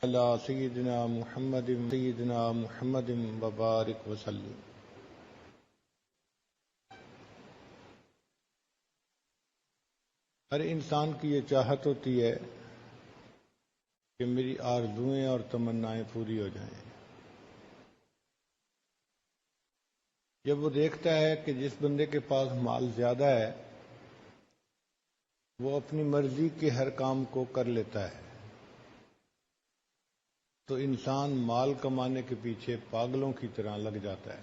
علی سیدنا محمد وبارک وسلم۔ ہر انسان کی یہ چاہت ہوتی ہے کہ میری آرزوئیں اور تمنائیں پوری ہو جائیں۔ جب وہ دیکھتا ہے کہ جس بندے کے پاس مال زیادہ ہے وہ اپنی مرضی کے ہر کام کو کر لیتا ہے، تو انسان مال کمانے کے پیچھے پاگلوں کی طرح لگ جاتا ہے،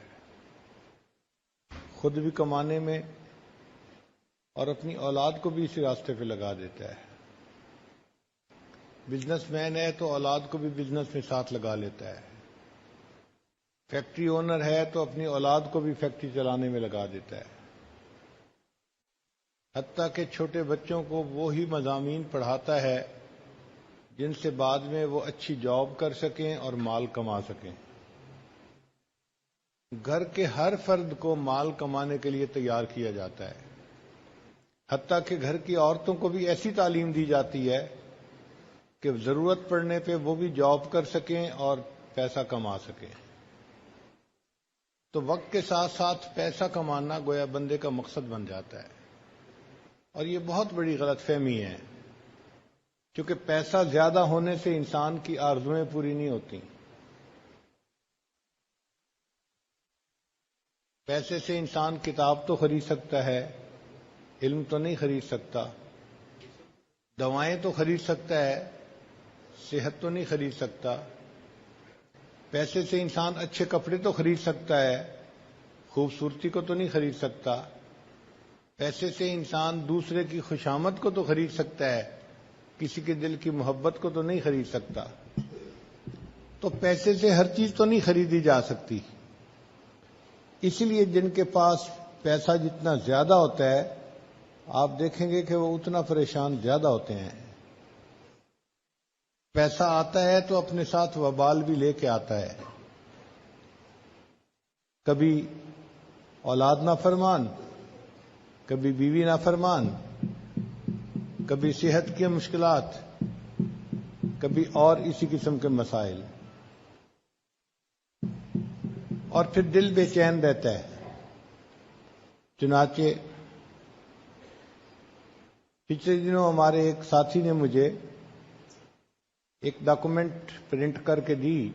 خود بھی کمانے میں اور اپنی اولاد کو بھی اسی راستے پہ لگا دیتا ہے۔ بزنس مین ہے تو اولاد کو بھی بزنس میں ساتھ لگا لیتا ہے، فیکٹری اونر ہے تو اپنی اولاد کو بھی فیکٹری چلانے میں لگا دیتا ہے، حتیٰ کہ چھوٹے بچوں کو وہی مضامین پڑھاتا ہے جن سے بعد میں وہ اچھی جاب کر سکیں اور مال کما سکیں۔ گھر کے ہر فرد کو مال کمانے کے لیے تیار کیا جاتا ہے، حتیٰ کہ گھر کی عورتوں کو بھی ایسی تعلیم دی جاتی ہے کہ ضرورت پڑنے پہ وہ بھی جاب کر سکیں اور پیسہ کما سکیں۔ تو وقت کے ساتھ ساتھ پیسہ کمانا گویا بندے کا مقصد بن جاتا ہے، اور یہ بہت بڑی غلط فہمی ہے، کیونکہ پیسہ زیادہ ہونے سے انسان کی آرزوئیں پوری نہیں ہوتی۔ پیسے سے انسان کتاب تو خرید سکتا ہے، علم تو نہیں خرید سکتا، دوائیں تو خرید سکتا ہے، صحت تو نہیں خرید سکتا۔ پیسے سے انسان اچھے کپڑے تو خرید سکتا ہے، خوبصورتی کو تو نہیں خرید سکتا۔ پیسے سے انسان دوسرے کی خوشامد کو تو خرید سکتا ہے، کسی کے دل کی محبت کو تو نہیں خرید سکتا۔ تو پیسے سے ہر چیز تو نہیں خریدی جا سکتی، اسی لیے جن کے پاس پیسہ جتنا زیادہ ہوتا ہے آپ دیکھیں گے کہ وہ اتنا پریشان زیادہ ہوتے ہیں۔ پیسہ آتا ہے تو اپنے ساتھ وبال بھی لے کے آتا ہے، کبھی اولاد نافرمان، کبھی بیوی نافرمان، کبھی صحت کی مشکلات، کبھی اور اسی قسم کے مسائل، اور پھر دل بے چین رہتا ہے۔ چنانچہ پچھلے دنوں ہمارے ایک ساتھی نے مجھے ایک ڈاکومنٹ پرنٹ کر کے دی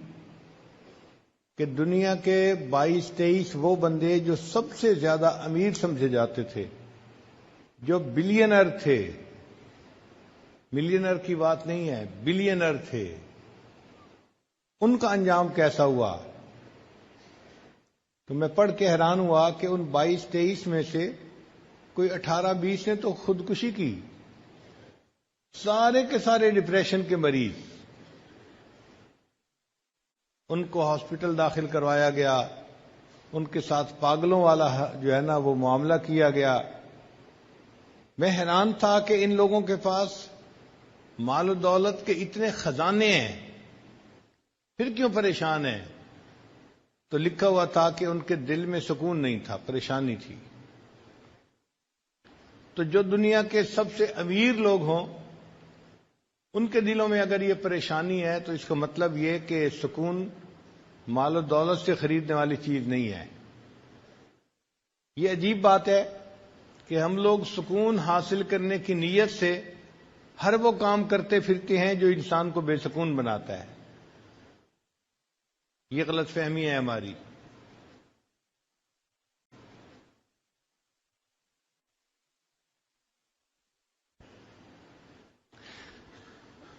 کہ دنیا کے 22-23 وہ بندے جو سب سے زیادہ امیر سمجھے جاتے تھے، جو بلینر تھے، ملینر کی بات نہیں ہے، بلینر تھے، ان کا انجام کیسا ہوا۔ تو میں پڑھ کے حیران ہوا کہ ان 22-23 میں سے کوئی 18-20 نے تو خودکشی کی، سارے کے سارے ڈپریشن کے مریض، ان کو ہاسپٹل داخل کروایا گیا، ان کے ساتھ پاگلوں والا جو ہے نا وہ معاملہ کیا گیا۔ میں حیران تھا کہ ان لوگوں کے پاس مال و دولت کے اتنے خزانے ہیں، پھر کیوں پریشان ہیں؟ تو لکھا ہوا تھا کہ ان کے دل میں سکون نہیں تھا، پریشانی تھی۔ تو جو دنیا کے سب سے امیر لوگ ہوں ان کے دلوں میں اگر یہ پریشانی ہے تو اس کا مطلب یہ کہ سکون مال و دولت سے خریدنے والی چیز نہیں ہے۔ یہ عجیب بات ہے کہ ہم لوگ سکون حاصل کرنے کی نیت سے ہر وہ کام کرتے پھرتے ہیں جو انسان کو بے سکون بناتا ہے۔ یہ غلط فہمی ہے ہماری۔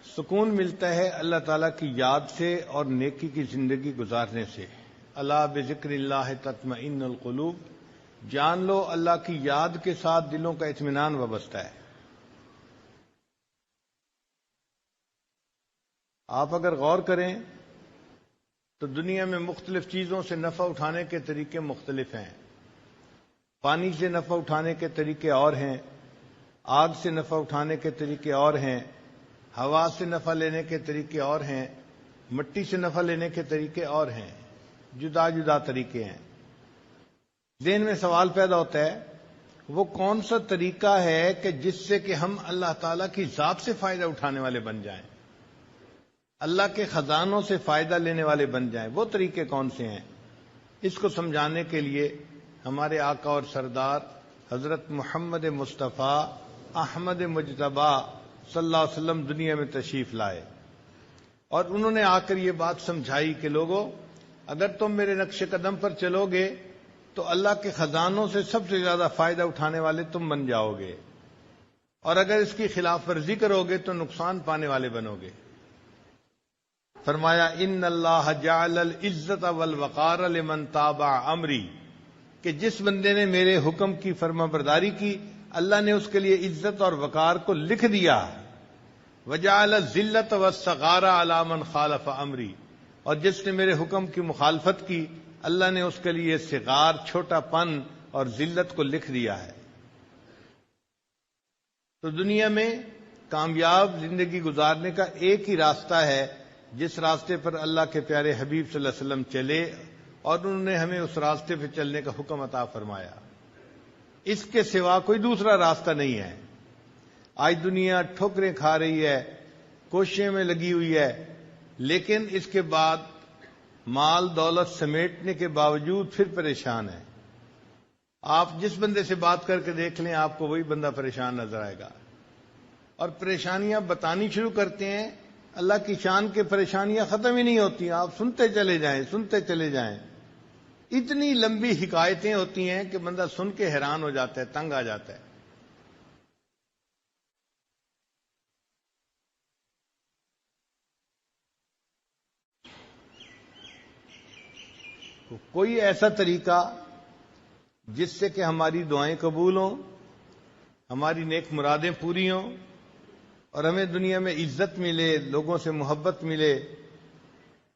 سکون ملتا ہے اللہ تعالیٰ کی یاد سے اور نیکی کی زندگی گزارنے سے۔ الا بذکر اللہ تطمئن القلوب، جان لو اللہ کی یاد کے ساتھ دلوں کا اطمینان وابستہ ہے۔ آپ اگر غور کریں تو دنیا میں مختلف چیزوں سے نفع اٹھانے کے طریقے مختلف ہیں۔ پانی سے نفع اٹھانے کے طریقے اور ہیں، آگ سے نفع اٹھانے کے طریقے اور ہیں، ہوا سے نفع لینے کے طریقے اور ہیں، مٹی سے نفع لینے کے طریقے اور ہیں، جدا جدا طریقے ہیں۔ ذہن میں سوال پیدا ہوتا ہے وہ کون سا طریقہ ہے کہ جس سے کہ ہم اللہ تعالیٰ کی ذات سے فائدہ اٹھانے والے بن جائیں۔ اللہ کے خزانوں سے فائدہ لینے والے بن جائیں. وہ طریقے کون سے ہیں؟ اس کو سمجھانے کے لیے ہمارے آقا اور سردار حضرت محمد مصطفیٰ احمد مجتبی صلی اللہ علیہ وسلم دنیا میں تشریف لائے، اور انہوں نے آ کر یہ بات سمجھائی کہ لوگوں، اگر تم میرے نقش قدم پر چلو گے تو اللہ کے خزانوں سے سب سے زیادہ فائدہ اٹھانے والے تم بن جاؤ گے، اور اگر اس کی خلاف ورزی کرو گے تو نقصان پانے والے بنو گے. فرمایا ان اللہ جعل العزت والوقار لمن تابع امری، کہ جس بندے نے میرے حکم کی فرما برداری کی اللہ نے اس کے لیے عزت اور وقار کو لکھ دیا. وجعل الذلت والصغار علی من خالف امری، اور جس نے میرے حکم کی مخالفت کی اللہ نے اس کے لیے صغار، چھوٹا پن اور ذلت کو لکھ دیا ہے. تو دنیا میں کامیاب زندگی گزارنے کا ایک ہی راستہ ہے جس راستے پر اللہ کے پیارے حبیب صلی اللہ علیہ وسلم چلے، اور انہوں نے ہمیں اس راستے پہ چلنے کا حکم عطا فرمایا. اس کے سوا کوئی دوسرا راستہ نہیں ہے. آج دنیا ٹھوکریں کھا رہی ہے، کوششیں میں لگی ہوئی ہے، لیکن اس کے بعد مال دولت سمیٹنے کے باوجود پھر پریشان ہے. آپ جس بندے سے بات کر کے دیکھ لیں آپ کو وہی بندہ پریشان نظر آئے گا، اور پریشانیاں بتانی شروع کرتے ہیں. اللہ کی شان کے پریشانیاں ختم ہی نہیں ہوتی، آپ سنتے چلے جائیں سنتے چلے جائیں. اتنی لمبی حکایتیں ہوتی ہیں کہ بندہ سن کے حیران ہو جاتا ہے، تنگ آ جاتا ہے. کوئی ایسا طریقہ جس سے کہ ہماری دعائیں قبول ہوں، ہماری نیک مرادیں پوری ہوں، اور ہمیں دنیا میں عزت ملے، لوگوں سے محبت ملے،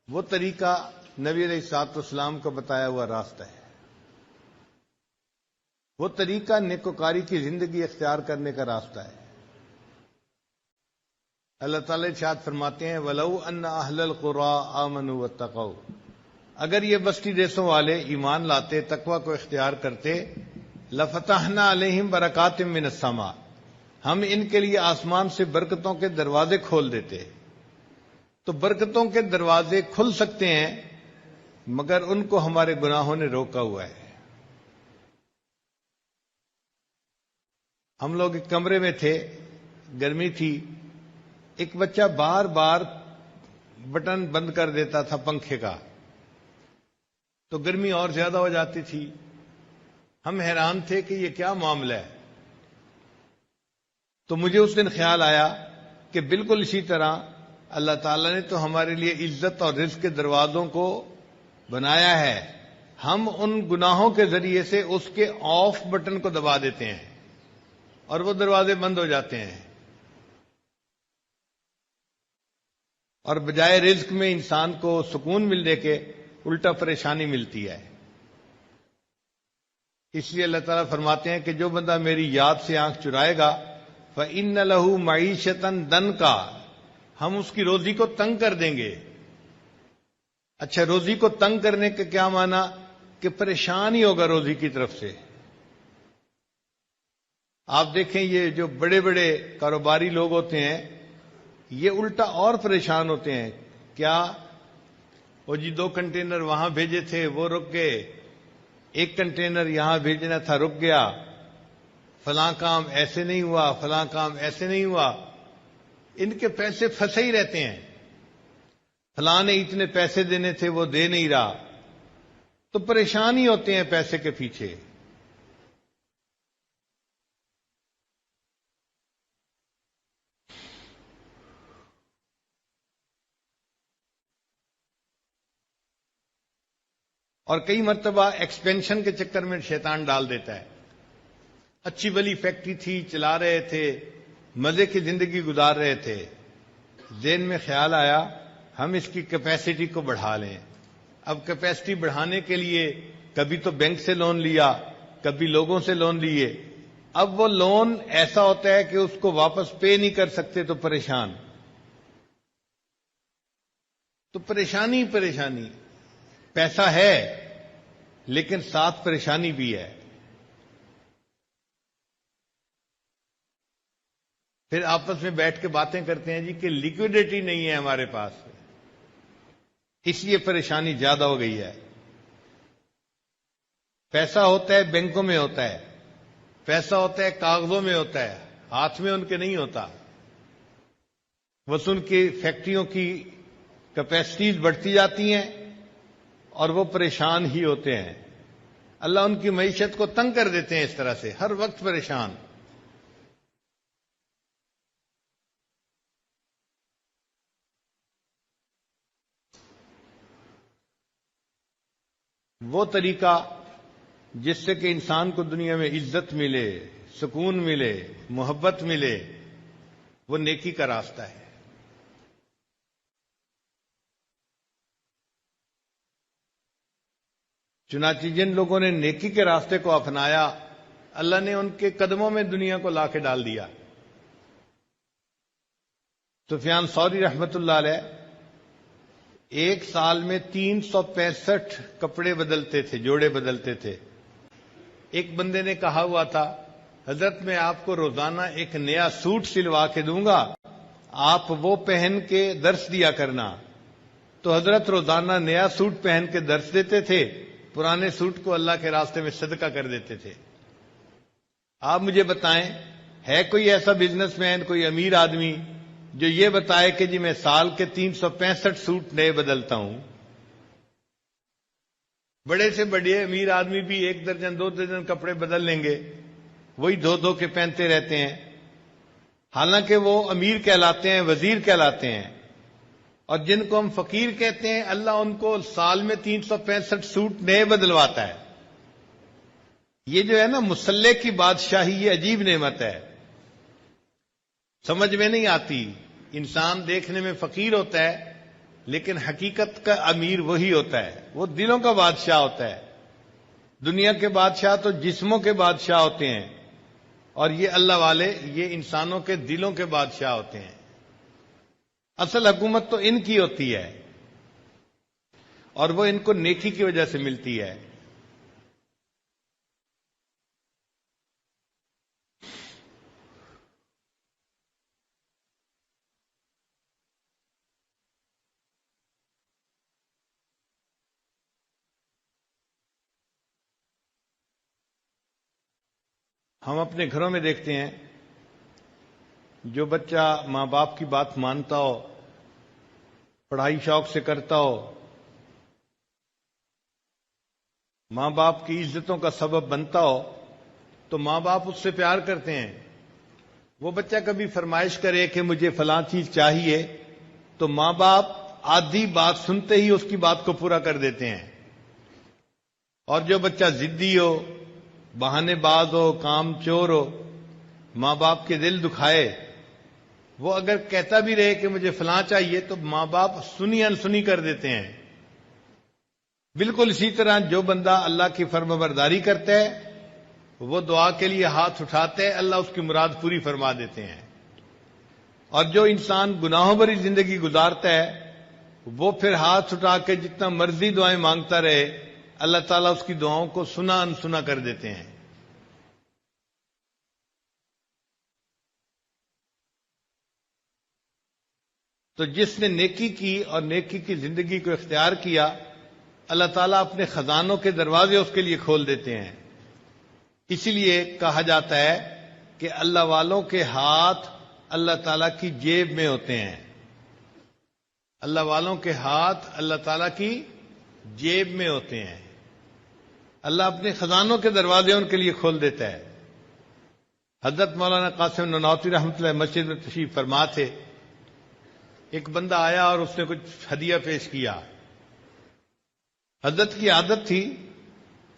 وہ طریقہ نبی علیہ الصلوۃ والسلام کا بتایا ہوا راستہ ہے. وہ طریقہ نیکوکاری کی زندگی اختیار کرنے کا راستہ ہے. اللہ تعالی ارشاد فرماتے ہیں وَلَوْ أَنَّ أَهْلَ الْقُرَىٰ آمَنُوا وَاتَّقَوْا، اگر یہ بستی دیسوں والے ایمان لاتے، تقوی کو اختیار کرتے، لَفَتَحْنَا عَلَيْهِمْ بَرَكَاتٍ مِّنَ السَّمَاءِ، ہم ان کے لیے آسمان سے برکتوں کے دروازے کھول دیتے. تو برکتوں کے دروازے کھل سکتے ہیں مگر ان کو ہمارے گناہوں نے روکا ہوا ہے. ہم لوگ ایک کمرے میں تھے، گرمی تھی، ایک بچہ بار بار بٹن بند کر دیتا تھا پنکھے کا، تو گرمی اور زیادہ ہو جاتی تھی. ہم حیران تھے کہ یہ کیا معاملہ ہے. تو مجھے اس دن خیال آیا کہ بالکل اسی طرح اللہ تعالیٰ نے تو ہمارے لیے عزت اور رزق کے دروازوں کو بنایا ہے، ہم ان گناہوں کے ذریعے سے اس کے آف بٹن کو دبا دیتے ہیں اور وہ دروازے بند ہو جاتے ہیں، اور بجائے رزق میں انسان کو سکون ملنے کے الٹا پریشانی ملتی ہے. اس لیے اللہ تعالیٰ فرماتے ہیں کہ جو بندہ میری یاد سے آنکھ چرائے گا فَإِنَّ لَهُ مَعِيشَةً ضَنْكَ، ہم اس کی روزی کو تنگ کر دیں گے. اچھا، روزی کو تنگ کرنے کا کیا معنی؟ کہ پریشان ہی ہوگا روزی کی طرف سے. آپ دیکھیں یہ جو بڑے بڑے کاروباری لوگ ہوتے ہیں یہ الٹا اور پریشان ہوتے ہیں. کیا وہ جی 2 کنٹینر وہاں بھیجے تھے وہ رک گئے، 1 کنٹینر یہاں بھیجنا تھا رک گیا، فلاں کام ایسے نہیں ہوا، فلاں کام ایسے نہیں ہوا. ان کے پیسے پھنسے ہی رہتے ہیں. فلاں نے اتنے پیسے دینے تھے وہ دے نہیں رہا، تو پریشان ہی ہوتے ہیں پیسے کے پیچھے. اور کئی مرتبہ ایکسپینشن کے چکر میں شیطان ڈال دیتا ہے. اچھی بلی فیکٹری تھی، چلا رہے تھے، مزے کی زندگی گزار رہے تھے، ذہن میں خیال آیا ہم اس کی کیپیسٹی کو بڑھا لیں. اب کیپیسٹی بڑھانے کے لیے کبھی تو بینک سے لون لیا، کبھی لوگوں سے لون لیے. اب وہ لون ایسا ہوتا ہے کہ اس کو واپس پے نہیں کر سکتے تو پریشان. تو پریشانی پریشانی، پیسہ ہے لیکن ساتھ پریشانی بھی ہے. پھر آپس میں بیٹھ کے باتیں کرتے ہیں جی کہ لیکوڈیٹی نہیں ہے ہمارے پاس، اس لیے پریشانی زیادہ ہو گئی ہے۔ پیسہ ہوتا ہے بینکوں میں ہوتا ہے، پیسہ ہوتا ہے کاغذوں میں ہوتا ہے، ہاتھ میں ان کے نہیں ہوتا۔ بس ان کی فیکٹریوں کی کیپیسٹیز بڑھتی جاتی ہیں اور وہ پریشان ہی ہوتے ہیں۔ اللہ ان کی معیشت کو تنگ کر دیتے ہیں، اس طرح سے ہر وقت پریشان۔ وہ طریقہ جس سے کہ انسان کو دنیا میں عزت ملے، سکون ملے، محبت ملے، وہ نیکی کا راستہ ہے۔ چنانچہ جن لوگوں نے نیکی کے راستے کو اپنایا، اللہ نے ان کے قدموں میں دنیا کو لا کے ڈال دیا۔ سفیان ثوری رحمۃ اللہ علیہ ایک سال میں 365 کپڑے بدلتے تھے، جوڑے بدلتے تھے۔ ایک بندے نے کہا ہوا تھا، حضرت میں آپ کو روزانہ ایک نیا سوٹ سلوا کے دوں گا، آپ وہ پہن کے درس دیا کرنا۔ تو حضرت روزانہ نیا سوٹ پہن کے درس دیتے تھے، پرانے سوٹ کو اللہ کے راستے میں صدقہ کر دیتے تھے۔ آپ مجھے بتائیں، ہے کوئی ایسا بزنس مین، کوئی امیر آدمی جو یہ بتائے کہ جی میں سال کے 365 سوٹ نئے بدلتا ہوں؟ بڑے سے بڑے امیر آدمی بھی 1 درجن 2 درجن کپڑے بدل لیں گے، وہی دھو دھو کے پہنتے رہتے ہیں، حالانکہ وہ امیر کہلاتے ہیں، وزیر کہلاتے ہیں۔ اور جن کو ہم فقیر کہتے ہیں، اللہ ان کو سال میں 365 سوٹ نئے بدلواتا ہے۔ یہ جو ہے نا مسلح کی بادشاہی، یہ عجیب نعمت ہے، سمجھ میں نہیں آتی۔ انسان دیکھنے میں فقیر ہوتا ہے لیکن حقیقت کا امیر وہی ہوتا ہے، وہ دلوں کا بادشاہ ہوتا ہے۔ دنیا کے بادشاہ تو جسموں کے بادشاہ ہوتے ہیں، اور یہ اللہ والے یہ انسانوں کے دلوں کے بادشاہ ہوتے ہیں۔ اصل حکومت تو ان کی ہوتی ہے، اور وہ ان کو نیکی کی وجہ سے ملتی ہے۔ ہم اپنے گھروں میں دیکھتے ہیں، جو بچہ ماں باپ کی بات مانتا ہو، پڑھائی شوق سے کرتا ہو، ماں باپ کی عزتوں کا سبب بنتا ہو، تو ماں باپ اس سے پیار کرتے ہیں۔ وہ بچہ کبھی فرمائش کرے کہ مجھے فلاں چیز چاہیے، تو ماں باپ آدھی بات سنتے ہی اس کی بات کو پورا کر دیتے ہیں۔ اور جو بچہ ضدی ہو، بہانے باز ہو، کام چور ہو، ماں باپ کے دل دکھائے، وہ اگر کہتا بھی رہے کہ مجھے فلاں چاہیے تو ماں باپ سنی انسنی کر دیتے ہیں۔ بالکل اسی طرح جو بندہ اللہ کی فرمانبرداری کرتا ہے، وہ دعا کے لیے ہاتھ اٹھاتے ہیں، اللہ اس کی مراد پوری فرما دیتے ہیں۔ اور جو انسان گناہوں بھری زندگی گزارتا ہے، وہ پھر ہاتھ اٹھا کے جتنا مرضی دعائیں مانگتا رہے، اللہ تعالیٰ اس کی دعاؤں کو سنا انسنا کر دیتے ہیں۔ تو جس نے نیکی کی اور نیکی کی زندگی کو اختیار کیا، اللہ تعالیٰ اپنے خزانوں کے دروازے اس کے لیے کھول دیتے ہیں۔ اسی لیے کہا جاتا ہے کہ اللہ والوں کے ہاتھ اللہ تعالیٰ کی جیب میں ہوتے ہیں۔ اللہ والوں کے ہاتھ اللہ تعالیٰ کی جیب میں ہوتے ہیں۔ اللہ اپنے خزانوں کے دروازے ان کے لیے کھول دیتا ہے۔ حضرت مولانا قاسم نانوتوی رحمۃ اللہ مسجد میں تشریف فرما تھے۔ ایک بندہ آیا اور اس نے کچھ ہدیہ پیش کیا۔ حضرت کی عادت تھی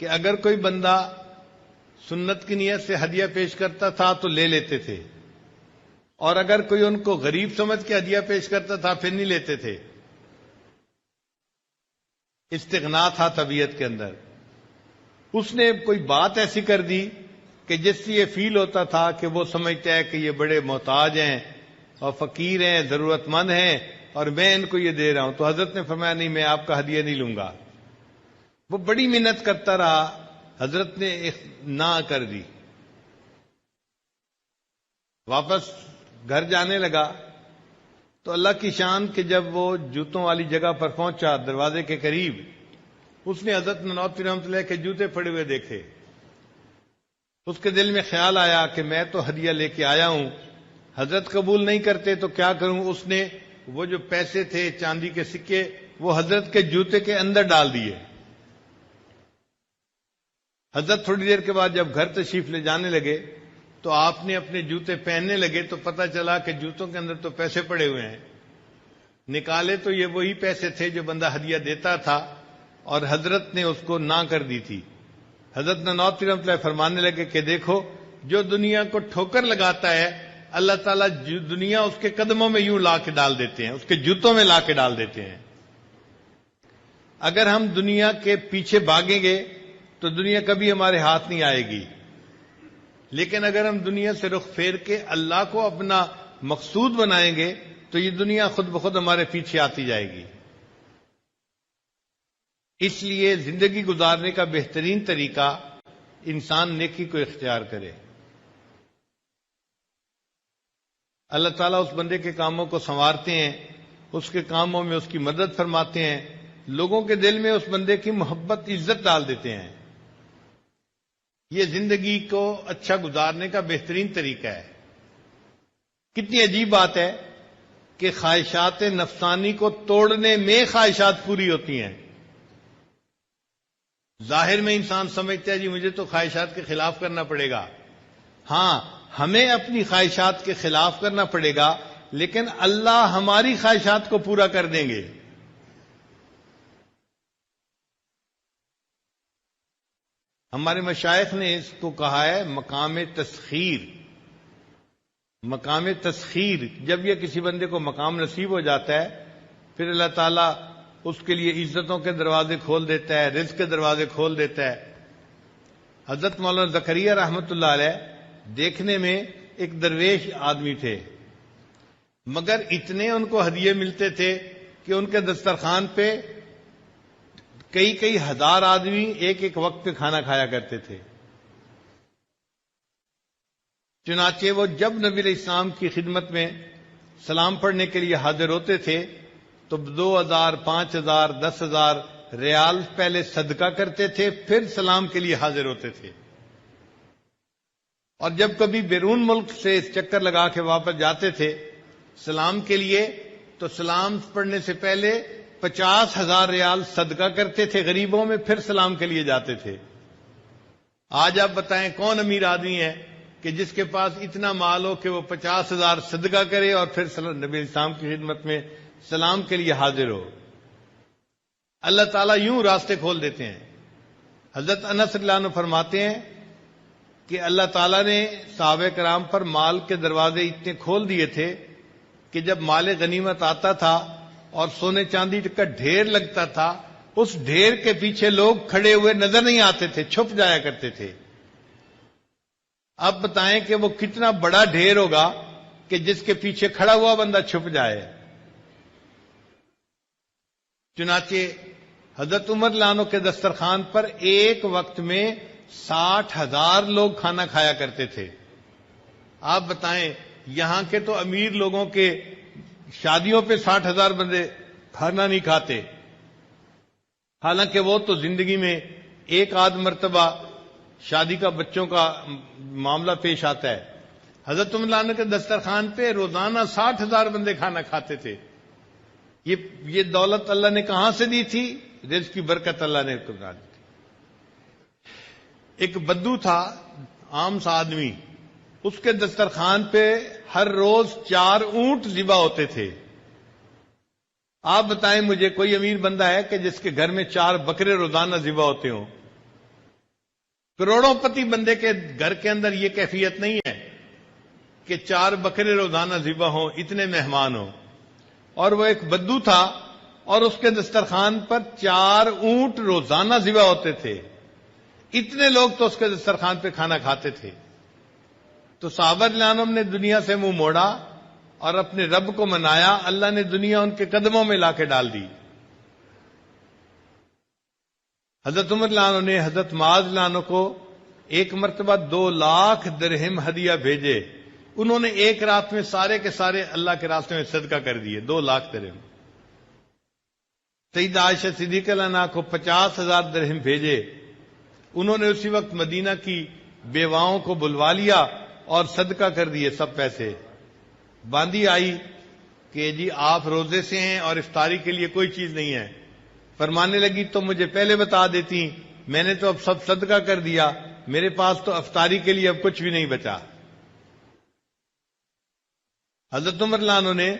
کہ اگر کوئی بندہ سنت کی نیت سے ہدیہ پیش کرتا تھا تو لے لیتے تھے، اور اگر کوئی ان کو غریب سمجھ کے ہدیہ پیش کرتا تھا پھر نہیں لیتے تھے۔ استغنا تھا طبیعت کے اندر۔ اس نے کوئی بات ایسی کر دی کہ جس سے یہ فیل ہوتا تھا کہ وہ سمجھتا ہے کہ یہ بڑے محتاج ہیں اور فقیر ہیں، ضرورت مند ہیں، اور میں ان کو یہ دے رہا ہوں۔ تو حضرت نے فرمایا نہیں، میں آپ کا ہدیہ نہیں لوں گا۔ وہ بڑی محنت کرتا رہا، حضرت نے نہ کر دی۔ واپس گھر جانے لگا تو اللہ کی شان کہ جب وہ جوتوں والی جگہ پر پہنچا دروازے کے قریب، اس نے حضرت نانوتوی رحمۃ اللہ کے جوتے پڑے ہوئے دیکھے۔ اس کے دل میں خیال آیا کہ میں تو ہدیہ لے کے آیا ہوں، حضرت قبول نہیں کرتے تو کیا کروں؟ اس نے وہ جو پیسے تھے چاندی کے سکے وہ حضرت کے جوتے کے اندر ڈال دیے۔ حضرت تھوڑی دیر کے بعد جب گھر تشریف لے جانے لگے تو آپ نے اپنے جوتے پہننے لگے تو پتہ چلا کہ جوتوں کے اندر تو پیسے پڑے ہوئے ہیں۔ نکالے تو یہ وہی پیسے تھے جو بندہ ہدیہ دیتا تھا، اور حضرت نے اس کو نہ کر دی تھی۔ حضرت نانوتوی رحمۃ اللہ فرمانے لگے کہ دیکھو، جو دنیا کو ٹھوکر لگاتا ہے اللہ تعالیٰ دنیا اس کے قدموں میں یوں لا کے ڈال دیتے ہیں، اس کے جوتوں میں لا کے ڈال دیتے ہیں۔ اگر ہم دنیا کے پیچھے بھاگیں گے تو دنیا کبھی ہمارے ہاتھ نہیں آئے گی، لیکن اگر ہم دنیا سے رخ پھیر کے اللہ کو اپنا مقصود بنائیں گے تو یہ دنیا خود بخود ہمارے پیچھے آتی جائے گی۔ اس لیے زندگی گزارنے کا بہترین طریقہ انسان نیکی کو اختیار کرے۔ اللہ تعالیٰ اس بندے کے کاموں کو سنوارتے ہیں، اس کے کاموں میں اس کی مدد فرماتے ہیں، لوگوں کے دل میں اس بندے کی محبت عزت ڈال دیتے ہیں۔ یہ زندگی کو اچھا گزارنے کا بہترین طریقہ ہے۔ کتنی عجیب بات ہے کہ خواہشات نفسانی کو توڑنے میں خواہشات پوری ہوتی ہیں۔ ظاہر میں انسان سمجھتا ہے جی مجھے تو خواہشات کے خلاف کرنا پڑے گا۔ ہاں، ہمیں اپنی خواہشات کے خلاف کرنا پڑے گا، لیکن اللہ ہماری خواہشات کو پورا کر دیں گے۔ ہمارے مشائخ نے اس کو کہا ہے مقام تسخیر۔ مقام تسخیر، جب یہ کسی بندے کو مقام نصیب ہو جاتا ہے پھر اللہ تعالیٰ اس کے لیے عزتوں کے دروازے کھول دیتا ہے، رزق کے دروازے کھول دیتا ہے۔ حضرت مولانا زکریا رحمۃ اللہ علیہ دیکھنے میں ایک درویش آدمی تھے، مگر اتنے ان کو ہدیے ملتے تھے کہ ان کے دسترخوان پہ کئی کئی ہزار آدمی ایک ایک وقت پہ کھانا کھایا کرتے تھے۔ چنانچہ وہ جب نبی علیہ السلام کی خدمت میں سلام پڑھنے کے لیے حاضر ہوتے تھے تو 2000، 5000، 10,000 ریال پہلے صدقہ کرتے تھے، پھر سلام کے لیے حاضر ہوتے تھے۔ اور جب کبھی بیرون ملک سے چکر لگا کے واپس جاتے تھے سلام کے لیے تو سلام پڑھنے سے پہلے 50,000 ریال صدقہ کرتے تھے غریبوں میں، پھر سلام کے لیے جاتے تھے۔ آج آپ بتائیں کون امیر آدمی ہے کہ جس کے پاس اتنا مال ہو کہ وہ 50,000 صدقہ کرے اور پھر نبی السلام کی خدمت میں سلام کے لیے حاضر ہو؟ اللہ تعالیٰ یوں راستے کھول دیتے ہیں۔ حضرت انس رضی اللہ عنہ فرماتے ہیں کہ اللہ تعالیٰ نے صحابہ کرام پر مال کے دروازے اتنے کھول دیے تھے کہ جب مال غنیمت آتا تھا اور سونے چاندی کا ڈھیر لگتا تھا، اس ڈھیر کے پیچھے لوگ کھڑے ہوئے نظر نہیں آتے تھے، چھپ جایا کرتے تھے۔ اب بتائیں کہ وہ کتنا بڑا ڈھیر ہوگا کہ جس کے پیچھے کھڑا ہوا بندہ چھپ جائے۔ چنانچہ حضرت عمر رضی اللہ عنہ کے دسترخوان پر ایک وقت میں 60,000 لوگ کھانا کھایا کرتے تھے۔ آپ بتائیں یہاں کے تو امیر لوگوں کے شادیوں پہ 60,000 بندے کھانا نہیں کھاتے، حالانکہ وہ تو زندگی میں ایک آدھ مرتبہ شادی کا بچوں کا معاملہ پیش آتا ہے۔ حضرت عمر رضی اللہ عنہ کے دسترخوان پہ روزانہ 60,000 بندے کھانا کھاتے تھے۔ یہ دولت اللہ نے کہاں سے دی تھی؟ رزق کی برکت اللہ نے کو دی تھی۔ ایک بدو تھا، عام سا آدمی، اس کے دسترخوان پہ ہر روز 4 اونٹ ذبح ہوتے تھے۔ آپ بتائیں مجھے کوئی امیر بندہ ہے کہ جس کے گھر میں 4 بکرے روزانہ ذبح ہوتے ہوں؟ کروڑوں پتی بندے کے گھر کے اندر یہ کیفیت نہیں ہے کہ 4 بکرے روزانہ ذبح ہوں، اتنے مہمان ہوں۔ اور وہ ایک بدو تھا اور اس کے دسترخوان پر 4 اونٹ روزانہ ذبح ہوتے تھے۔ اتنے لوگ تو اس کے دسترخوان پہ کھانا کھاتے تھے۔ تو صحابہ رضی اللہ عنہم نے دنیا سے منہ موڑا اور اپنے رب کو منایا، اللہ نے دنیا ان کے قدموں میں لا کے ڈال دی۔ حضرت عمر رضی اللہ عنہ نے حضرت معاذ رضی اللہ عنہ کو ایک مرتبہ 2 لاکھ درہم ہدیہ بھیجے انہوں نے ایک رات میں سارے کے سارے اللہ کے راستے میں صدقہ کر دیے، 2 لاکھ درہم۔ سیدہ عائشہ صدیقہ عنہا کو 50,000 درہم بھیجے، انہوں نے اسی وقت مدینہ کی بیواؤں کو بلوا لیا اور صدقہ کر دیے سب پیسے۔ باندی آئی کہ جی آپ روزے سے ہیں اور افطاری کے لیے کوئی چیز نہیں ہے، فرمانے لگی تو مجھے پہلے بتا دیتی، میں نے تو اب سب صدقہ کر دیا، میرے پاس تو افطاری کے لیے اب کچھ بھی نہیں بچا۔ حضرت عمر رضی اللہ عنہ نے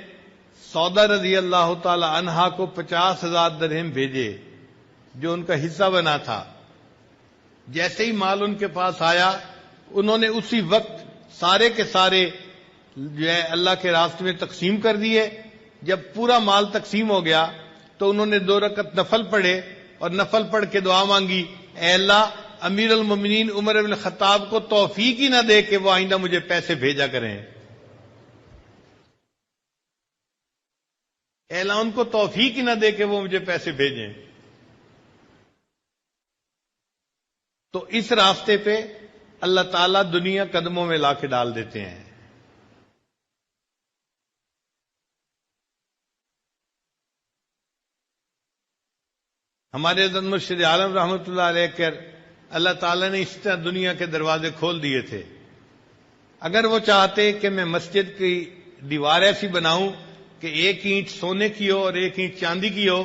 سودا رضی اللہ تعالی عنہا کو 50,000 درہم بھیجے جو ان کا حصہ بنا تھا۔ جیسے ہی مال ان کے پاس آیا، انہوں نے اسی وقت سارے کے سارے جو ہے اللہ کے راستے میں تقسیم کر دیے۔ جب پورا مال تقسیم ہو گیا تو انہوں نے 2 رکعت نفل پڑھے اور نفل پڑھ کے دعا مانگی، اے اللہ امیر المومنین عمر بن الخطاب کو توفیق ہی نہ دے کہ وہ آئندہ مجھے پیسے بھیجا کریں، اے اللہ ان کو توفیق ہی نہ دے کہ وہ مجھے پیسے بھیجیں۔ تو اس راستے پہ اللہ تعالیٰ دنیا قدموں میں لا کے ڈال دیتے ہیں۔ ہمارے حضرت مرشد عالم رحمۃ اللہ علیہ کر اللہ تعالیٰ نے اس طرح دنیا کے دروازے کھول دیے تھے۔ اگر وہ چاہتے کہ میں مسجد کی دیوار ایسی بناؤں کہ ایک اینٹ سونے کی ہو اور ایک اینٹ چاندی کی ہو،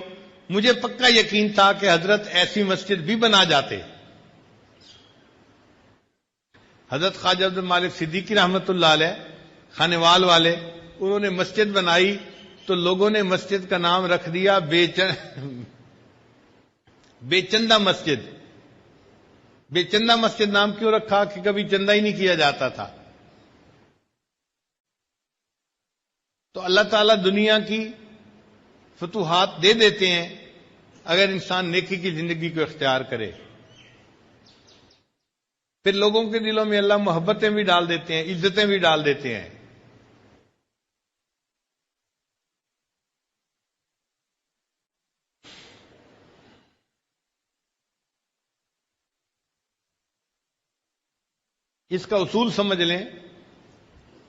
مجھے پکا یقین تھا کہ حضرت ایسی مسجد بھی بنا جاتے۔ حضرت خواجہ عبد المالک صدیقی رحمۃ اللہ علیہ خانوال والے، انہوں نے مسجد بنائی تو لوگوں نے مسجد کا نام رکھ دیا بے چندہ مسجد۔ بے چندہ مسجد نام کیوں رکھا؟ کہ کبھی چندہ ہی نہیں کیا جاتا تھا۔ تو اللہ تعالیٰ دنیا کی فتوحات دے دیتے ہیں اگر انسان نیکی کی زندگی کو اختیار کرے۔ پھر لوگوں کے دلوں میں اللہ محبتیں بھی ڈال دیتے ہیں، عزتیں بھی ڈال دیتے ہیں۔ اس کا اصول سمجھ لیں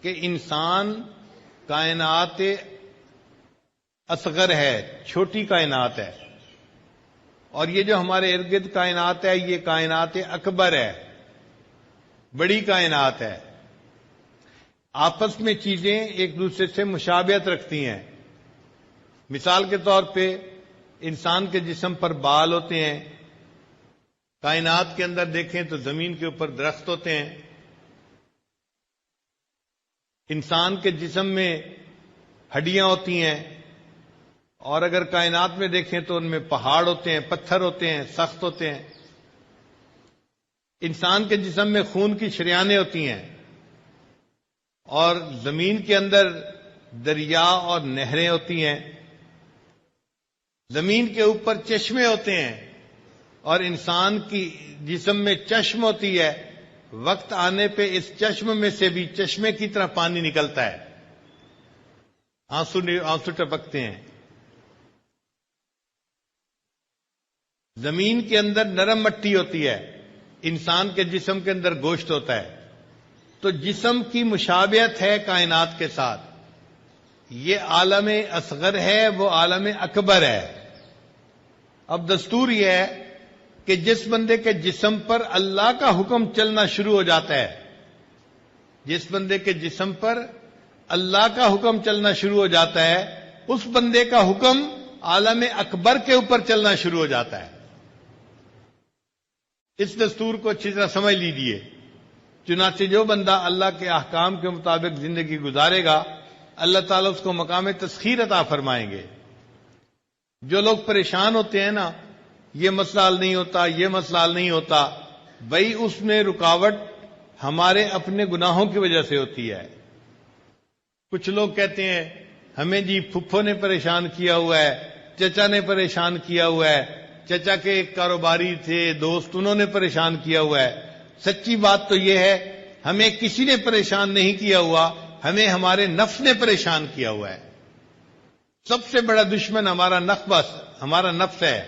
کہ انسان کائنات اصغر ہے، چھوٹی کائنات ہے، اور یہ جو ہمارے ارد گرد کائنات ہے یہ کائنات اکبر ہے، بڑی کائنات ہے۔ آپس میں چیزیں ایک دوسرے سے مشابہت رکھتی ہیں۔ مثال کے طور پہ انسان کے جسم پر بال ہوتے ہیں، کائنات کے اندر دیکھیں تو زمین کے اوپر درخت ہوتے ہیں، انسان کے جسم میں ہڈیاں ہوتی ہیں، اور اگر کائنات میں دیکھیں تو ان میں پہاڑ ہوتے ہیں، پتھر ہوتے ہیں، سخت ہوتے ہیں۔ انسان کے جسم میں خون کی شریانیں ہوتی ہیں، اور زمین کے اندر دریا اور نہریں ہوتی ہیں۔ زمین کے اوپر چشمے ہوتے ہیں، اور انسان کی جسم میں چشم ہوتی ہے۔ وقت آنے پہ اس چشم میں سے بھی چشمے کی طرح پانی نکلتا ہے، آنسو ٹپکتے ہیں۔ زمین کے اندر نرم مٹی ہوتی ہے، انسان کے جسم کے اندر گوشت ہوتا ہے۔ تو جسم کی مشابہت ہے کائنات کے ساتھ۔ یہ عالم اصغر ہے، وہ عالم اکبر ہے۔ اب دستور یہ ہے کہ جس بندے کے جسم پر اللہ کا حکم چلنا شروع ہو جاتا ہے، جس بندے کے جسم پر اللہ کا حکم چلنا شروع ہو جاتا ہے، اس بندے کا حکم عالم اکبر کے اوپر چلنا شروع ہو جاتا ہے۔ اس دستور کو اچھی طرح سمجھ لیجیے۔ چنانچہ جو بندہ اللہ کے احکام کے مطابق زندگی گزارے گا، اللہ تعالیٰ اس کو مقام تسخیر عطا فرمائیں گے۔ جو لوگ پریشان ہوتے ہیں نا، یہ مسئلہ حل نہیں ہوتا، یہ مسئلہ حل نہیں ہوتا، بھائی اس میں رکاوٹ ہمارے اپنے گناہوں کی وجہ سے ہوتی ہے۔ کچھ لوگ کہتے ہیں ہمیں جی پھپھو نے پریشان کیا ہوا ہے، چچا نے پریشان کیا ہوا ہے، چچا کے ایک کاروباری تھے دوست، انہوں نے پریشان کیا ہوا ہے۔ سچی بات تو یہ ہے ہمیں کسی نے پریشان نہیں کیا ہوا، ہمیں ہمارے نفس نے پریشان کیا ہوا ہے۔ سب سے بڑا دشمن ہمارا نفس ہے،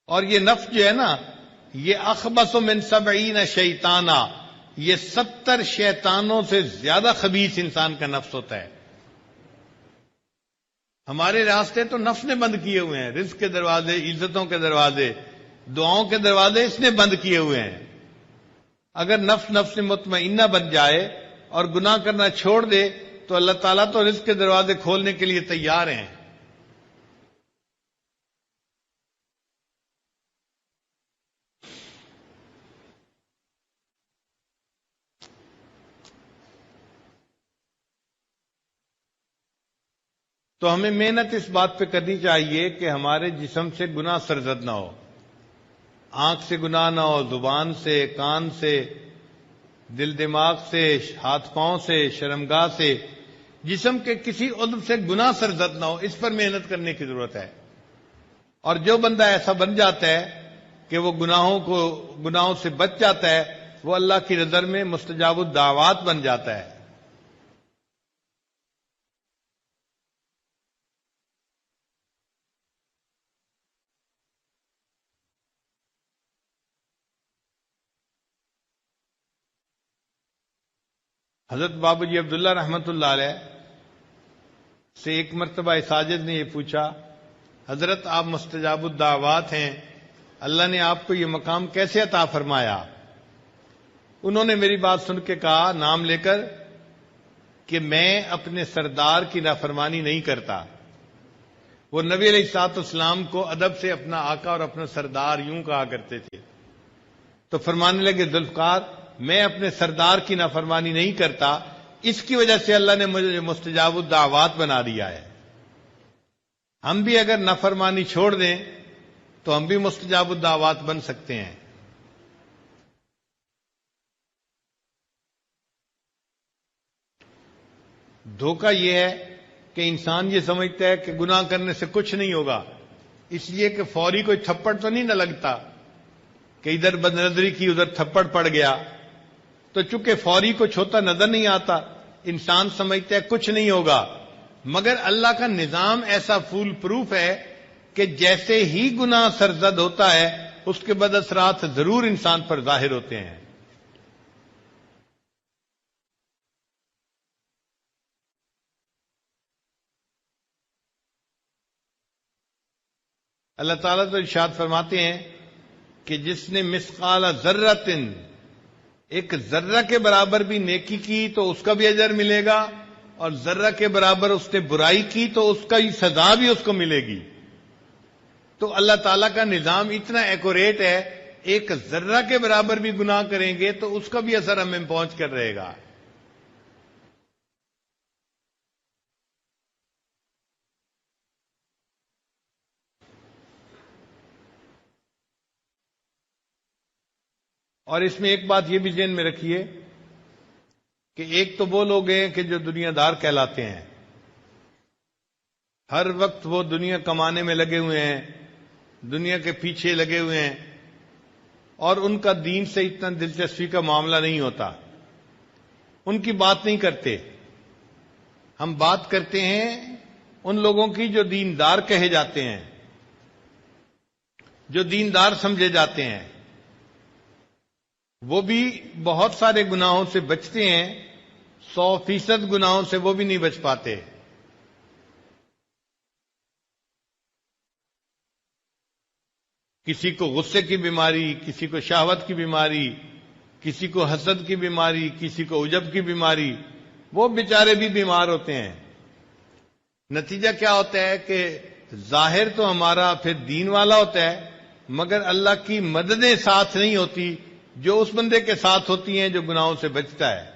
اور یہ نفس جو ہے نا، یہ اخبث من 70 شیطانا، یہ 70 شیطانوں سے زیادہ خبیث انسان کا نفس ہوتا ہے۔ ہمارے راستے تو نفس نے بند کیے ہوئے ہیں، رزق کے دروازے، عزتوں کے دروازے، دعاؤں کے دروازے اس نے بند کیے ہوئے ہیں۔ اگر نفس مطمئنہ بن جائے اور گناہ کرنا چھوڑ دے تو اللہ تعالیٰ تو رزق کے دروازے کھولنے کے لیے تیار ہیں۔ تو ہمیں محنت اس بات پہ کرنی چاہیے کہ ہمارے جسم سے گناہ سرزد نہ ہو، آنکھ سے گناہ نہ ہو، زبان سے، کان سے، دل دماغ سے، ہاتھ پاؤں سے، شرمگاہ سے، جسم کے کسی عضو سے گناہ سرزد نہ ہو، اس پر محنت کرنے کی ضرورت ہے۔ اور جو بندہ ایسا بن جاتا ہے کہ وہ گناہوں سے بچ جاتا ہے، وہ اللہ کی نظر میں مستجاب الدعوات بن جاتا ہے۔ حضرت بابو جی عبداللہ رحمت اللہ علیہ سے ایک مرتبہ ساجد نے یہ پوچھا، حضرت آپ مستجاب الدعوات ہیں، اللہ نے آپ کو یہ مقام کیسے عطا فرمایا؟ انہوں نے میری بات سن کے کہا نام لے کر کہ میں اپنے سردار کی نافرمانی نہیں کرتا۔ وہ نبی علیہ الصلوۃ والسلام کو ادب سے اپنا آقا اور اپنا سردار یوں کہا کرتے تھے۔ تو فرمانے لگے ذوالفقار میں اپنے سردار کی نافرمانی نہیں کرتا، اس کی وجہ سے اللہ نے مجھے مستجاب الدعوات بنا دیا ہے۔ ہم بھی اگر نافرمانی چھوڑ دیں تو ہم بھی مستجاب الدعوات بن سکتے ہیں۔ دھوکہ یہ ہے کہ انسان یہ سمجھتا ہے کہ گناہ کرنے سے کچھ نہیں ہوگا، اس لیے کہ فوری کوئی تھپڑ تو نہیں نہ لگتا کہ ادھر بد نظری کی ادھر تھپڑ پڑ گیا، تو چونکہ فوری کچھ ہوتا نظر نہیں آتا، انسان سمجھتا ہے کچھ نہیں ہوگا۔ مگر اللہ کا نظام ایسا فول پروف ہے کہ جیسے ہی گناہ سرزد ہوتا ہے اس کے بعد اثرات ضرور انسان پر ظاہر ہوتے ہیں۔ اللہ تعالیٰ تو ارشاد فرماتے ہیں کہ جس نے مثقال ذرۃ، ایک ذرہ کے برابر بھی نیکی کی تو اس کا بھی اجر ملے گا، اور ذرہ کے برابر اس نے برائی کی تو اس کا ہی سزا بھی اس کو ملے گی۔ تو اللہ تعالیٰ کا نظام اتنا ایکوریٹ ہے، ایک ذرہ کے برابر بھی گناہ کریں گے تو اس کا بھی اثر ہمیں پہنچ کر رہے گا۔ اور اس میں ایک بات یہ بھی ذہن میں رکھیے کہ ایک تو وہ لوگ ہیں کہ جو دنیا دار کہلاتے ہیں، ہر وقت وہ دنیا کمانے میں لگے ہوئے ہیں، دنیا کے پیچھے لگے ہوئے ہیں، اور ان کا دین سے اتنا دلچسپی کا معاملہ نہیں ہوتا، ان کی بات نہیں کرتے۔ ہم بات کرتے ہیں ان لوگوں کی جو دیندار کہے جاتے ہیں، جو دیندار سمجھے جاتے ہیں، وہ بھی بہت سارے گناہوں سے بچتے ہیں، 100% گناہوں سے وہ بھی نہیں بچ پاتے۔ کسی کو غصے کی بیماری، کسی کو شہوت کی بیماری، کسی کو حسد کی بیماری، کسی کو عجب کی بیماری، وہ بیچارے بھی بیمار ہوتے ہیں۔ نتیجہ کیا ہوتا ہے کہ ظاہر تو ہمارا پھر دین والا ہوتا ہے، مگر اللہ کی مددیں ساتھ نہیں ہوتی جو اس بندے کے ساتھ ہوتی ہیں جو گناہوں سے بچتا ہے۔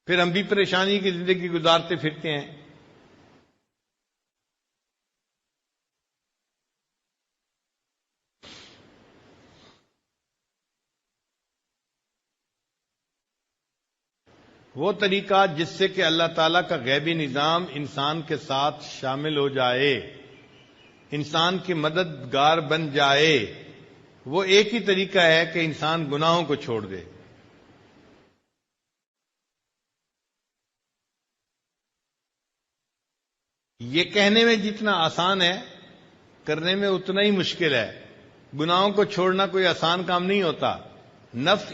پھر ہم بھی پریشانی کی زندگی گزارتے پھرتے ہیں۔ وہ طریقہ جس سے کہ اللہ تعالیٰ کا غیبی نظام انسان کے ساتھ شامل ہو جائے، انسان کی مددگار بن جائے، وہ ایک ہی طریقہ ہے کہ انسان گناہوں کو چھوڑ دے۔ یہ کہنے میں جتنا آسان ہے، کرنے میں اتنا ہی مشکل ہے۔ گناہوں کو چھوڑنا کوئی آسان کام نہیں ہوتا. نفس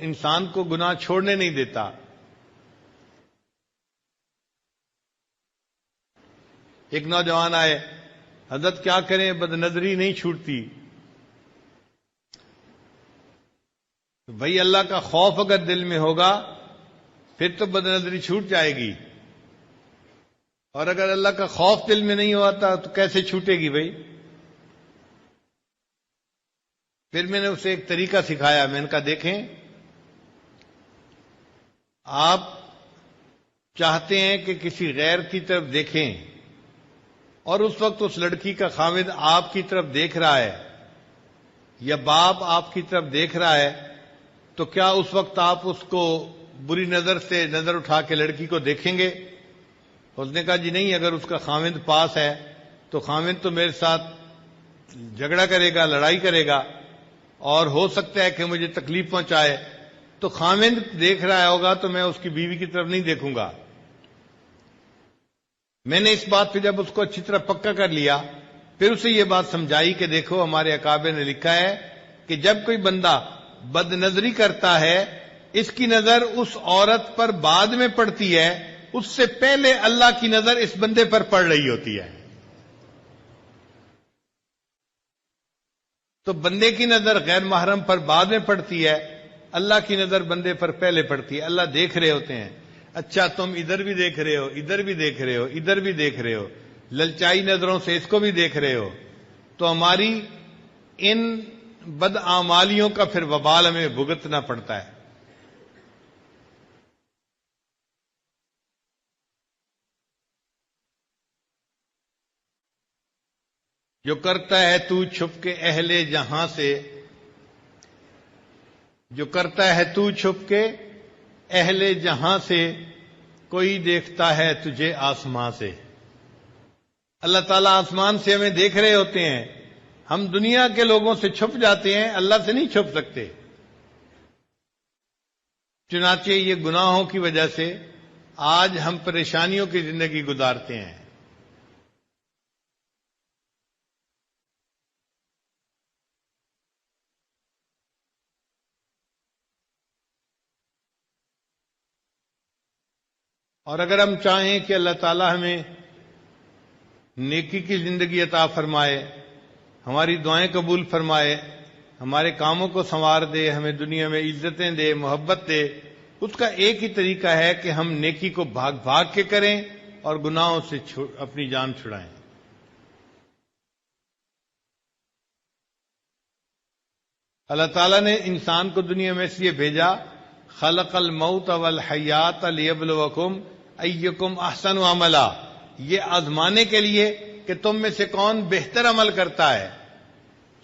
انسان کو گناہ چھوڑنے نہیں دیتا. ایک نوجوان آئے، حضرت کیا کریں، بد نظری نہیں چھوٹتی. بھائی اللہ کا خوف اگر دل میں ہوگا پھر تو بد نظری چھوٹ جائے گی، اور اگر اللہ کا خوف دل میں نہیں ہوتا تو کیسے چھوٹے گی بھائی؟ پھر میں نے اسے ایک طریقہ سکھایا. میں نے کہا دیکھیں، آپ چاہتے ہیں کہ کسی غیر کی طرف دیکھیں اور اس وقت اس لڑکی کا خاوند آپ کی طرف دیکھ رہا ہے یا باپ آپ کی طرف دیکھ رہا ہے، تو کیا اس وقت آپ اس کو بری نظر سے نظر اٹھا کے لڑکی کو دیکھیں گے؟ اس نے کہا جی نہیں، اگر اس کا خاوند پاس ہے تو خاوند تو میرے ساتھ جھگڑا کرے گا، لڑائی کرے گا، اور ہو سکتا ہے کہ مجھے تکلیف پہنچائے. تو خاوند دیکھ رہا ہوگا تو میں اس کی بیوی کی طرف نہیں دیکھوں گا. میں نے اس بات پہ جب اس کو اچھی طرح پکا کر لیا، پھر اسے یہ بات سمجھائی کہ دیکھو ہمارے اکابر نے لکھا ہے کہ جب کوئی بندہ بد نظری کرتا ہے، اس کی نظر اس عورت پر بعد میں پڑتی ہے، اس سے پہلے اللہ کی نظر اس بندے پر پڑ رہی ہوتی ہے. تو بندے کی نظر غیر محرم پر بعد میں پڑتی ہے، اللہ کی نظر بندے پر پہلے پڑتی ہے. اللہ دیکھ رہے ہوتے ہیں. اچھا تم ادھر بھی دیکھ رہے ہو، ادھر بھی دیکھ رہے ہو، ادھر بھی دیکھ رہے ہو، للچائی نظروں سے اس کو بھی دیکھ رہے ہو، تو ہماری ان بدعمالیوں کا پھر وبال ہمیں بھگتنا پڑتا ہے. جو کرتا ہے تو چھپ کے اہل جہاں سے، جو کرتا ہے تو چھپ کے اہل جہاں سے، کوئی دیکھتا ہے تجھے آسمان سے. اللہ تعالیٰ آسمان سے ہمیں دیکھ رہے ہوتے ہیں. ہم دنیا کے لوگوں سے چھپ جاتے ہیں، اللہ سے نہیں چھپ سکتے. چنانچہ یہ گناہوں کی وجہ سے آج ہم پریشانیوں کی زندگی گزارتے ہیں. اور اگر ہم چاہیں کہ اللہ تعالیٰ ہمیں نیکی کی زندگی عطا فرمائے، ہماری دعائیں قبول فرمائے، ہمارے کاموں کو سنوار دے، ہمیں دنیا میں عزتیں دے، محبت دے، اس کا ایک ہی طریقہ ہے کہ ہم نیکی کو بھاگ بھاگ کے کریں اور گناہوں سے اپنی جان چھڑائیں. اللہ تعالیٰ نے انسان کو دنیا میں اس لیے بھیجا، خلق الموت والحیات لیبلوکم ایکم احسن عملا، یہ آزمانے کے لیے کہ تم میں سے کون بہتر عمل کرتا ہے.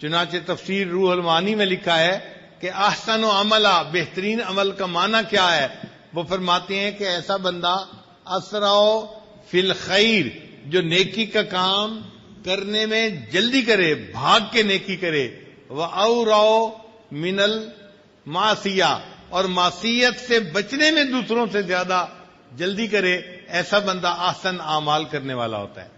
چنانچہ تفسیر روح المعانی میں لکھا ہے کہ احسن عملا، بہترین عمل کا معنی کیا ہے؟ وہ فرماتے ہیں کہ ایسا بندہ اسرع فی الخیر، جو نیکی کا کام کرنے میں جلدی کرے، بھاگ کے نیکی کرے، وَأَوْرَعُ مِنَ الْمَعْصِیَةِ، اور معصیت سے بچنے میں دوسروں سے زیادہ جلدی کرے. ایسا بندہ احسن اعمال کرنے والا ہوتا ہے.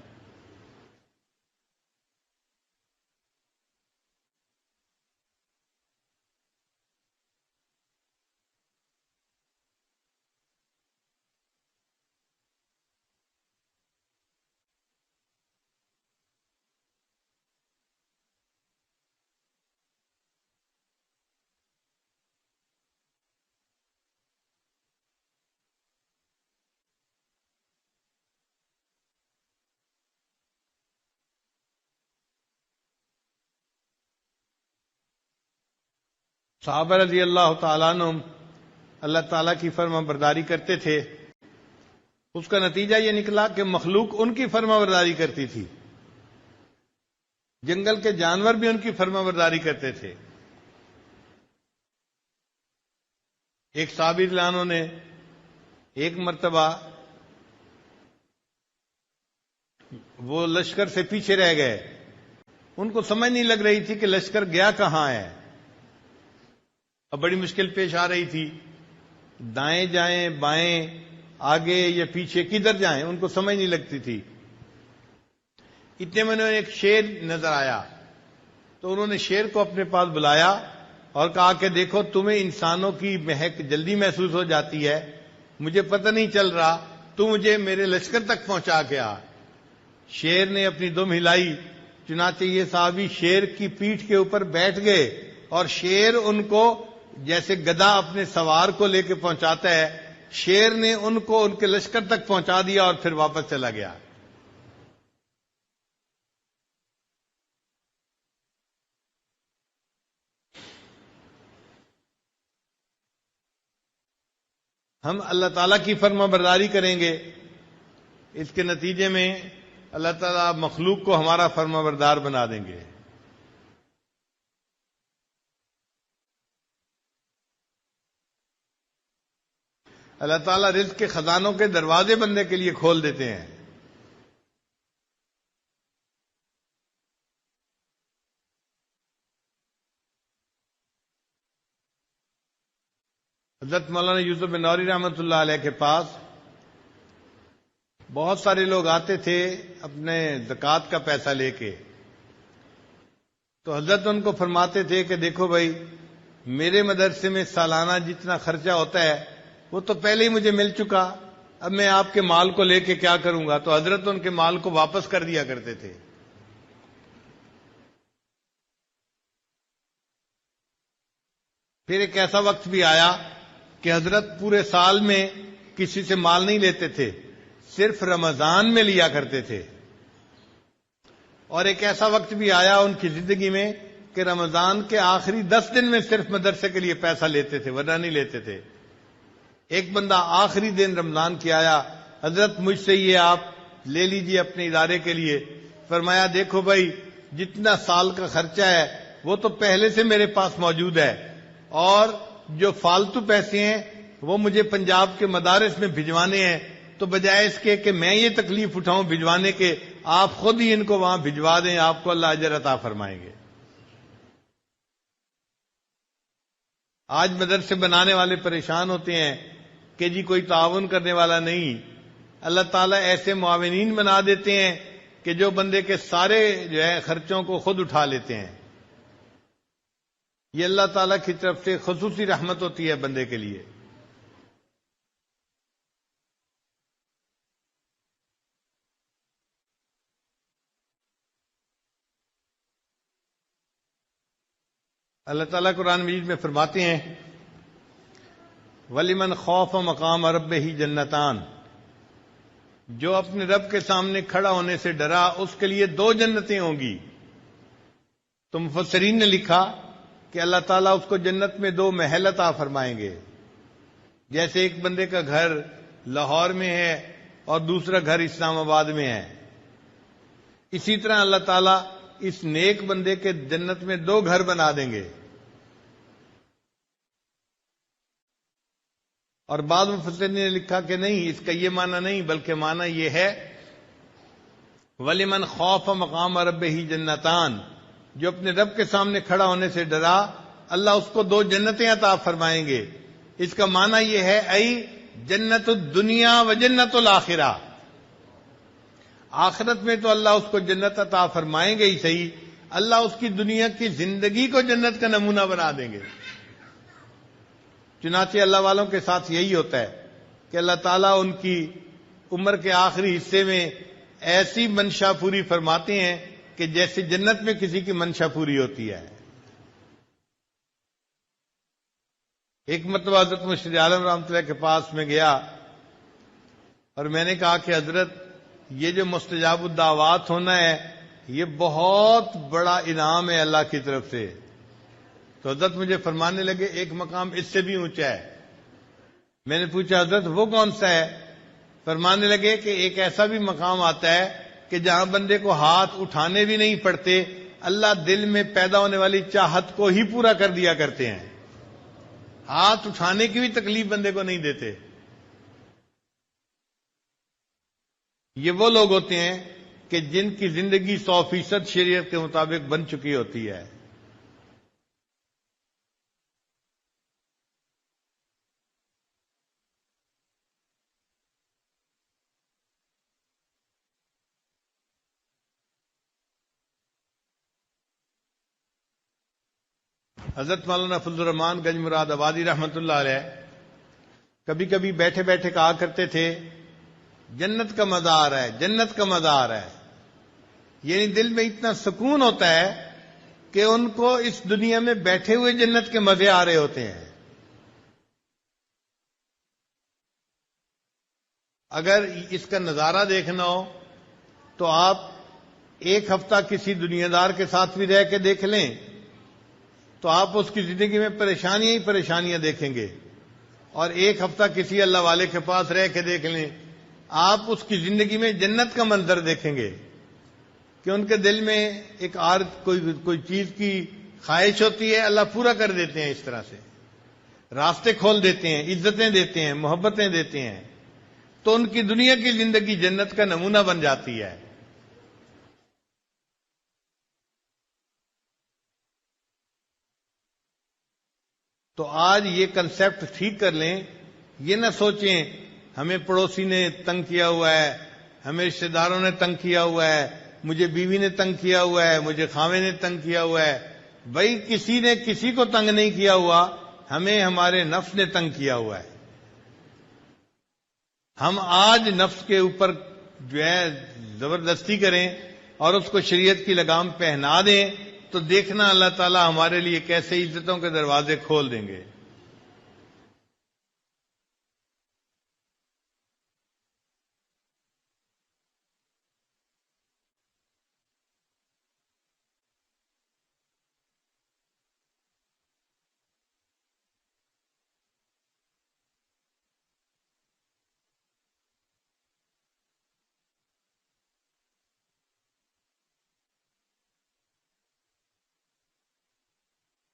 صحابہ رضی اللہ تعالیٰ عنہ اللہ تعالیٰ کی فرما برداری کرتے تھے. اس کا نتیجہ یہ نکلا کہ مخلوق ان کی فرما برداری کرتی تھی، جنگل کے جانور بھی ان کی فرما برداری کرتے تھے. ایک صحابی لانوں نے ایک مرتبہ وہ لشکر سے پیچھے رہ گئے. ان کو سمجھ نہیں لگ رہی تھی کہ لشکر گیا کہاں ہے. اب بڑی مشکل پیش آ رہی تھی، دائیں جائیں، بائیں، آگے یا پیچھے، کدھر جائیں، ان کو سمجھ نہیں لگتی تھی. اتنے میں انہیں ایک شیر نظر آیا تو انہوں نے شیر کو اپنے پاس بلایا اور کہا کہ دیکھو تمہیں انسانوں کی مہک جلدی محسوس ہو جاتی ہے، مجھے پتہ نہیں چل رہا، تو مجھے میرے لشکر تک پہنچا کے آ۔ شیر نے اپنی دم ہلائی، چنانچہ یہ صحابی شیر کی پیٹھ کے اوپر بیٹھ گئے اور شیر ان کو جیسے گدھا اپنے سوار کو لے کے پہنچاتا ہے، شیر نے ان کو ان کے لشکر تک پہنچا دیا اور پھر واپس چلا گیا۔ ہم اللہ تعالیٰ کی فرما برداری کریں گے، اس کے نتیجے میں اللہ تعالیٰ مخلوق کو ہمارا فرما بردار بنا دیں گے۔ اللہ تعالیٰ رزق کے خزانوں کے دروازے بندے کے لیے کھول دیتے ہیں۔ حضرت مولانا یوسف بن نوری رحمۃ اللہ علیہ کے پاس بہت سارے لوگ آتے تھے اپنے زکوٰۃ کا پیسہ لے کے، تو حضرت ان کو فرماتے تھے کہ دیکھو بھائی، میرے مدرسے میں سالانہ جتنا خرچہ ہوتا ہے وہ تو پہلے ہی مجھے مل چکا، اب میں آپ کے مال کو لے کے کیا کروں گا؟ تو حضرت ان کے مال کو واپس کر دیا کرتے تھے۔ پھر ایک ایسا وقت بھی آیا کہ حضرت پورے سال میں کسی سے مال نہیں لیتے تھے، صرف رمضان میں لیا کرتے تھے۔ اور ایک ایسا وقت بھی آیا ان کی زندگی میں کہ رمضان کے آخری 10 دن میں صرف مدرسے کے لیے پیسہ لیتے تھے، ورنہ نہیں لیتے تھے۔ ایک بندہ آخری دن رمضان کی آیا، حضرت مجھ سے یہ آپ لے لیجئے اپنے ادارے کے لیے۔ فرمایا دیکھو بھائی، جتنا سال کا خرچہ ہے وہ تو پہلے سے میرے پاس موجود ہے، اور جو فالتو پیسے ہیں وہ مجھے پنجاب کے مدارس میں بھجوانے ہیں، تو بجائے اس کے کہ میں یہ تکلیف اٹھاؤں بھجوانے کے، آپ خود ہی ان کو وہاں بھجوا دیں، آپ کو اللہ اجر عطا فرمائیں گے۔ آج مدرسے بنانے والے پریشان ہوتے ہیں کہ جی کوئی تعاون کرنے والا نہیں۔ اللہ تعالیٰ ایسے معاونین بنا دیتے ہیں کہ جو بندے کے سارے جو ہے خرچوں کو خود اٹھا لیتے ہیں۔ یہ اللہ تعالیٰ کی طرف سے خصوصی رحمت ہوتی ہے بندے کے لیے۔ اللہ تعالیٰ قرآن مجید میں فرماتے ہیں وَلِمَنْ خَافَ مَقَامَ رَبِّهِ جَنَّتَانِ، جو اپنے رب کے سامنے کھڑا ہونے سے ڈرا اس کے لیے 2 جنتیں ہوں گی۔ تو مفسرین نے لکھا کہ اللہ تعالیٰ اس کو جنت میں 2 محل عطا فرمائیں گے۔ جیسے ایک بندے کا گھر لاہور میں ہے اور دوسرا گھر اسلام آباد میں ہے، اسی طرح اللہ تعالیٰ اس نیک بندے کے جنت میں 2 گھر بنا دیں گے۔ اور بعض مفسرین نے لکھا کہ نہیں، اس کا یہ معنی نہیں، بلکہ معنی یہ ہے وَلِمَنْ خَافَ مَقَامَ رَبِّهِ جَنَّتَانِ، جو اپنے رب کے سامنے کھڑا ہونے سے ڈرا اللہ اس کو 2 جنتیں عطا فرمائیں گے۔ اس کا معنی یہ ہے ای جنت الدنیا و جنت الآخرہ، آخرت میں تو اللہ اس کو جنت عطا فرمائیں گے ہی صحیح، اللہ اس کی دنیا کی زندگی کو جنت کا نمونہ بنا دیں گے۔ چنانچہ اللہ والوں کے ساتھ یہی ہوتا ہے کہ اللہ تعالیٰ ان کی عمر کے آخری حصے میں ایسی منشا پوری فرماتے ہیں کہ جیسے جنت میں کسی کی منشا پوری ہوتی ہے۔ ایک مرتبہ حضرت مشیر عالم رحمۃ اللہ کے پاس میں گیا اور میں نے کہا کہ حضرت یہ جو مستجاب الدعوات ہونا ہے یہ بہت بڑا انعام ہے اللہ کی طرف سے۔ تو حضرت مجھے فرمانے لگے ایک مقام اس سے بھی اونچا ہے۔ میں نے پوچھا حضرت وہ کون سا ہے؟ فرمانے لگے کہ ایک ایسا بھی مقام آتا ہے کہ جہاں بندے کو ہاتھ اٹھانے بھی نہیں پڑتے، اللہ دل میں پیدا ہونے والی چاہت کو ہی پورا کر دیا کرتے ہیں، ہاتھ اٹھانے کی بھی تکلیف بندے کو نہیں دیتے۔ یہ وہ لوگ ہوتے ہیں کہ جن کی زندگی 100% شریعت کے مطابق بن چکی ہوتی ہے۔ حضرت مولانا فضل الرحمان گنج مراد آبادی رحمۃ اللہ علیہ کبھی کبھی بیٹھے بیٹھے کہا کرتے تھے جنت کا مزہ آ رہا ہے، جنت کا مزہ آ رہا ہے. یعنی دل میں اتنا سکون ہوتا ہے کہ ان کو اس دنیا میں بیٹھے ہوئے جنت کے مزے آ رہے ہوتے ہیں. اگر اس کا نظارہ دیکھنا ہو تو آپ ایک ہفتہ کسی دنیا دار کے ساتھ بھی رہ کے دیکھ لیں تو آپ اس کی زندگی میں پریشانیاں ہی پریشانیاں دیکھیں گے، اور ایک ہفتہ کسی اللہ والے کے پاس رہ کے دیکھ لیں آپ اس کی زندگی میں جنت کا منظر دیکھیں گے کہ ان کے دل میں ایک کوئی چیز کی خواہش ہوتی ہے، اللہ پورا کر دیتے ہیں. اس طرح سے راستے کھول دیتے ہیں، عزتیں دیتے ہیں، محبتیں دیتے ہیں، تو ان کی دنیا کی زندگی جنت کا نمونہ بن جاتی ہے. تو آج یہ کنسپٹ ٹھیک کر لیں، یہ نہ سوچیں ہمیں پڑوسی نے تنگ کیا ہوا ہے، ہمیں رشتہ داروں نے تنگ کیا ہوا ہے، مجھے بیوی نے تنگ کیا ہوا ہے، مجھے خاوند نے تنگ کیا ہوا ہے. بھائی کسی نے کسی کو تنگ نہیں کیا ہوا، ہمیں ہمارے نفس نے تنگ کیا ہوا ہے. ہم آج نفس کے اوپر جو ہے زبردستی کریں اور اس کو شریعت کی لگام پہنا دیں تو دیکھنا اللہ تعالی ہمارے لیے کیسے عزتوں کے دروازے کھول دیں گے.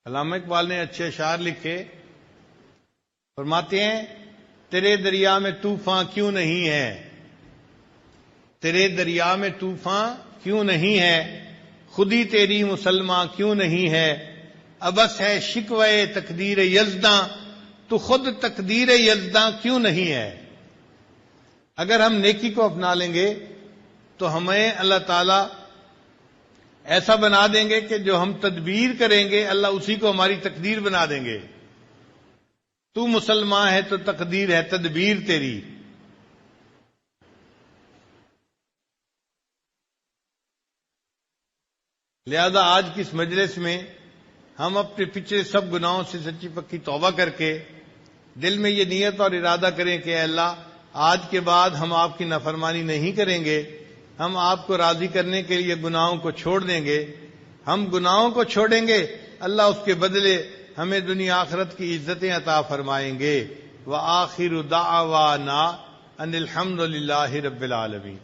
علامہ اقبال نے اچھے اشعار لکھے، فرماتے ہیں تیرے دریا میں طوفان کیوں نہیں ہے، تیرے دریا میں طوفان کیوں نہیں ہے، خودی تیری مسلمان کیوں نہیں ہے، ابس ہے شکوے تقدیر یزداں تو خود تقدیر یزداں کیوں نہیں ہے. اگر ہم نیکی کو اپنا لیں گے تو ہمیں اللہ تعالی ایسا بنا دیں گے کہ جو ہم تدبیر کریں گے اللہ اسی کو ہماری تقدیر بنا دیں گے. تو مسلمان ہے تو تقدیر ہے، تدبیر تیری. لہذا آج کی اس مجلس میں ہم اپنے پچھلے سب گناہوں سے سچی پکی توبہ کر کے دل میں یہ نیت اور ارادہ کریں کہ اے اللہ آج کے بعد ہم آپ کی نافرمانی نہیں کریں گے، ہم آپ کو راضی کرنے کے لیے گناہوں کو چھوڑ دیں گے. ہم گناہوں کو چھوڑیں گے، اللہ اس کے بدلے ہمیں دنیا آخرت کی عزتیں عطا فرمائیں گے. وآخر دعوانا ان الحمد للہ رب العالمین.